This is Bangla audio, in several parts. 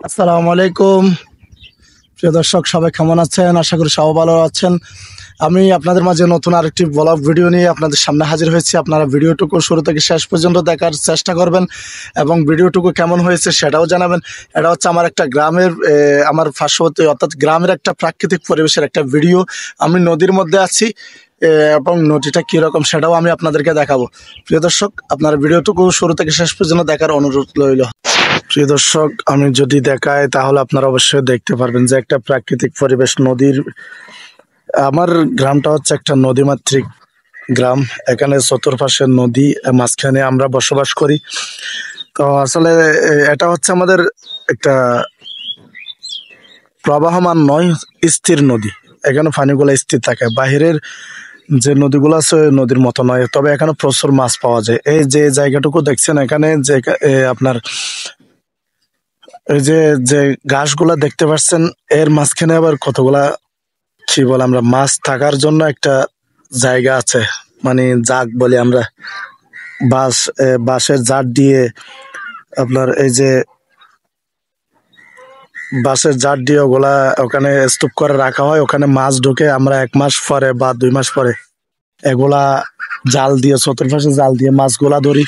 আসসালামু আলাইকুম। প্রিয় দর্শক, সবাই কেমন আছেন? আশা করি সবাই ভালো আছেন। আমি আপনাদের মাঝে নতুন আরেকটি ব্লগ ভিডিও নিয়ে আপনাদের সামনে হাজির হয়েছি। আপনারা ভিডিওটুকু শুরু থেকে শেষ পর্যন্ত দেখার চেষ্টা করবেন এবং ভিডিওটুকু কেমন হয়েছে সেটাও জানাবেন। এটা হচ্ছে আমার একটা গ্রামের আমার পার্শ্ববর্তী অর্থাৎ গ্রামের একটা প্রাকৃতিক পরিবেশের একটা ভিডিও। আমি নদীর মধ্যে আছি এবং নদীটা কীরকম সেটাও আমি আপনাদেরকে দেখাবো। প্রিয় দর্শক, আপনারা ভিডিওটুকু শুরু থেকে শেষ পর্যন্ত দেখার অনুরোধ রইল। প্রিয় দর্শক, আমি যদি দেখাই তাহলে আপনারা অবশ্যই দেখতে পারবেন যে একটা প্রাকৃতিক পরিবেশ নদীর। আমার গ্রামটা হচ্ছে একটা নদীমাতৃক গ্রাম। এখানে চতুর্পাশে নদী, মাঝখানে আমরা বসবাস করি। তো আসলে এটা হচ্ছে আমাদের একটা প্রবাহমান নয়, স্থির নদী। এখানে পানিগুলো স্থির থাকে। বাহিরের যে নদীগুলো আছে ওই নদীর মতো নয়, তবে এখানে প্রচুর মাছ পাওয়া যায়। এই যে জায়গাটুকু দেখছেন এখানে যে আপনার এই যে যে ঘাসগুলা দেখতে পাচ্ছেন, এর মাঝখানে আবার কতগুলা কি বলে আমরা মাছ থাকার জন্য একটা জায়গা আছে, মানে জাগ বলি আমরা। বাঁশের জাট দিয়ে আপনার এই যে বাঁশের জাট দিয়ে ওগুলা ওখানে স্তূপ করে রাখা হয়। ওখানে মাছ ঢুকে আমরা 1 মাস পরে বা 2 মাস পরে এগুলা জাল দিয়ে, চতুর্পাশে জাল দিয়ে মাছগুলা ধরি।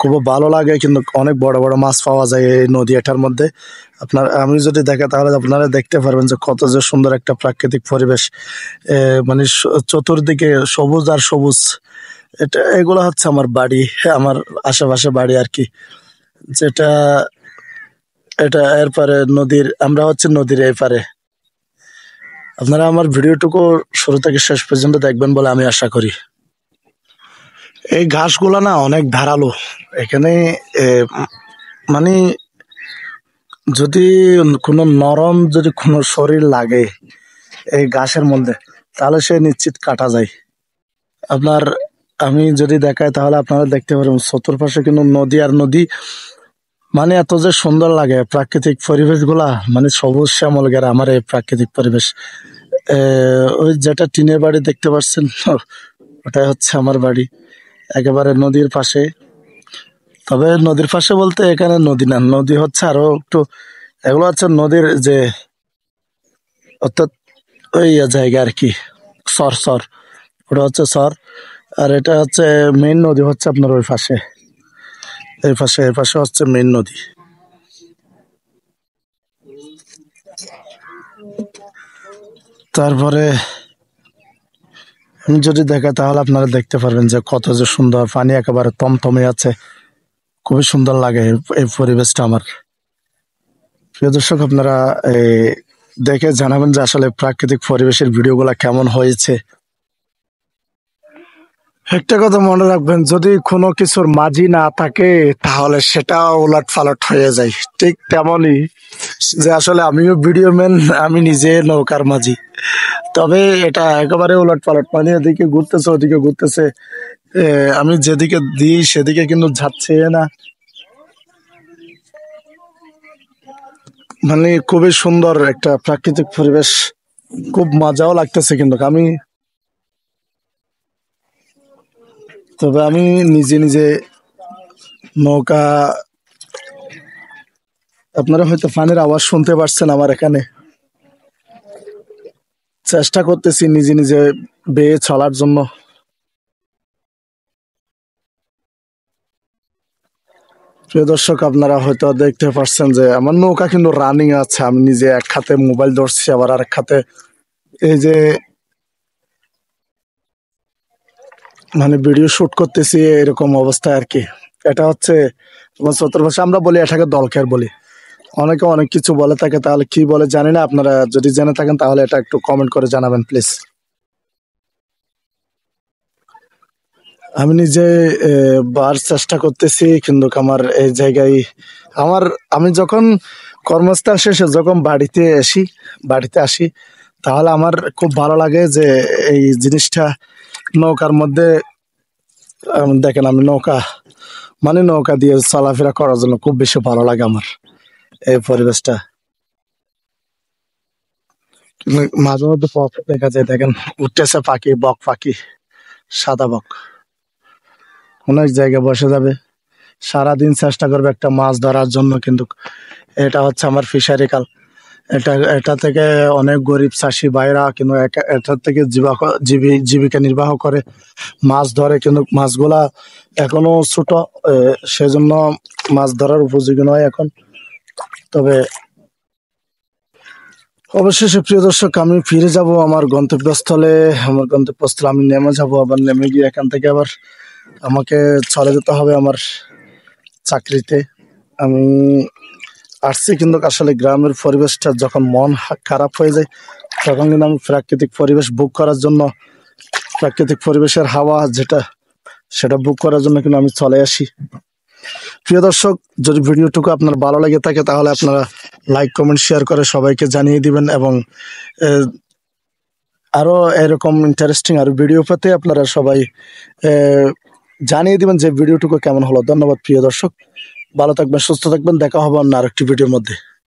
খুব ভালো লাগে, কিন্তু অনেক বড় বড় মাছ পাওয়া যায় এই নদী এটার মধ্যে। আমি যদি দেখে তাহলে আপনারা দেখতে পারবেন যে কত যে সুন্দর একটা প্রাকৃতিক পরিবেশ। মানে চতুর্দিকে সবুজ আর সবুজ। এগুলা হচ্ছে আমার বাড়ি, আমার আশেপাশে বাড়ি আর কি। যেটা এটা এরপরে নদীর, আমরা হচ্ছে নদীর এপারে। আপনারা আমার ভিডিওটুকু শুরু থেকে শেষ পর্যন্ত দেখবেন বলে আমি আশা করি। এই ঘাসগুলা না অনেক ধারালো এখানে। মানে যদি কোনো নরম যদি কোনো শরীর লাগে এই ঘাসের মধ্যে, তাহলে সে নিশ্চিত কাটা যায়। আপনার আমি যদি দেখাই তাহলে আপনারা দেখতে পারেন চতুর্পাশে কিন্তু নদী আর নদী। মানে এত যে সুন্দর লাগে প্রাকৃতিক পরিবেশ গুলা, মানে সবুজ শ্যামল ঘেরা আমার এই প্রাকৃতিক পরিবেশ। ওই যেটা টিনের বাড়ি দেখতে পাচ্ছেন ওটাই হচ্ছে আমার বাড়ি, একেবারে নদীর পাশে। তবে নদীর পাশে বলতে এখানে নদী না, নদী হচ্ছে আরো একটু, এগুলো হচ্ছে নদীর যে অর্থাৎ ওই জায়গা আর কি, সর সর, ওটা হচ্ছে সর। আর এটা হচ্ছে মেইন নদী হচ্ছে আপনার ওই পাশে, এই পাশে হচ্ছে মেইন নদী। তারপরে আমি যদি দেখা তাহলে আপনারা দেখতে পারবেন যে কত যে সুন্দর পানি, একেবারে থমথমে আছে। খুবই সুন্দর লাগে এই পরিবেশটা আমার। প্রিয় দর্শক, আপনারা দেখে জানাবেন যে আসলে প্রাকৃতিক পরিবেশের ভিডিওগুলা কেমন হয়েছে। একটা কথা মনে রাখবেন, যদি কোনো কিছুর মাঝি না থাকে তাহলে সেটা ওলট পালট হয়ে যায়। ঠিক তেমনই যে আসলে আমিও ভিডিও ম্যান, আমি নিজে নৌকার মাঝি। তবে এটা একেবারে উলট পালট, মানে এদিকে ঘুরতেছে ওদিকে ঘুরতেছে। আমি যেদিকে দিই সেদিকে কিন্তু যাচ্ছে না। মানে খুবই সুন্দর একটা প্রাকৃতিক পরিবেশ, খুব মজাও লাগতেছে কিন্তু আমি নিজে নিজে নৌকা, আপনারা হয়তো পানির আওয়াজ শুনতে পাচ্ছেন আমার এখানে। চেষ্টা করতেছি নিজে নিজে বেয়ে চলার জন্য। প্রিয় দর্শক, আপনারা হয়তো দেখতে পাচ্ছেন যে আমার নৌকা কিন্তু রানিং আছে। আমি নিজে এক হাতে মোবাইল ধরছি, আবার আরেক হাতে এই যে মানে ভিডিও শুট করতেছি, এরকম অবস্থায় আর কি। এটা হচ্ছে তোমার চতুর্পাশে, আমরা বলি এটাকে দলখের বলি। অনেকে অনেক কিছু বলে থাকে, তাহলে কি বলে জানি না। আপনারা যদি জেনে থাকেন তাহলে এটা একটু কমেন্ট করে জানাবেন প্লিজ। আমি নিজে বার চেষ্টা করতেছি, কিন্তু আমার এই জায়গায় আমার, আমি যখন কর্মস্থান শেষে যখন বাড়িতে আসি তাহলে আমার খুব ভালো লাগে যে এই জিনিসটা নৌকার মধ্যে। দেখেন আমি নৌকা দিয়ে চলাফেরা করার জন্য খুব বেশি ভালো লাগে আমার এই পরিবেশটা। কিন্তু মাঝে মধ্যে পথে দেখা যায়, দেখেন উঠতেছে পাখি, বক পাখি, সাদা বক। অনেক জায়গায় বসে যাবে, সারাদিন চেষ্টা করবে একটা মাছ ধরার জন্য, কিন্তু এটা হচ্ছে আমার ফিশারি খাল। এটা এটা থেকে অনেক গরিব চাষি ভাইরা কিন্তু এটা থেকে জীবিকা নির্বাহ করে, মাছ ধরে, কিন্তু মাছগুলা এখনো ছোট, সেজন্য মাছ ধরার উপযোগী নয় এখন। তবে অবশেষে প্রিয় দর্শক, আমি ফিরে যাব আমার গন্তব্যস্থলে। আমার গন্তব্যস্থলে আমি নেমে যাব, আবার নেমে গিয়ে এখান থেকে আবার আমাকে চলে যেতে হবে আমার চাকরিতে। আমি আসছি কিন্তু আসলে গ্রামের পরিবেশটা যখন মন খারাপ হয়ে যায় তখন কিন্তু আমি প্রাকৃতিক পরিবেশ বুক করার জন্য, প্রাকৃতিক পরিবেশের হাওয়া যেটা, সেটা বুক করার জন্য কিন্তু আমি চলে আসি। প্রিয় দর্শক, যদি ভিডিওটুকু আপনার ভালো লেগে থাকে তাহলে আপনারা লাইক কমেন্ট শেয়ার করে সবাইকে জানিয়ে দিবেন, এবং আরো এরকম ইন্টারেস্টিং আরো ভিডিও পেতে আপনারা সবাই জানিয়ে দিবেন যে ভিডিওটুকু কেমন হলো। ধন্যবাদ প্রিয় দর্শক, ভালো থাকবেন, সুস্থ থাকবেন, দেখা হবে অন্য আরেকটি ভিডিওর মধ্যে।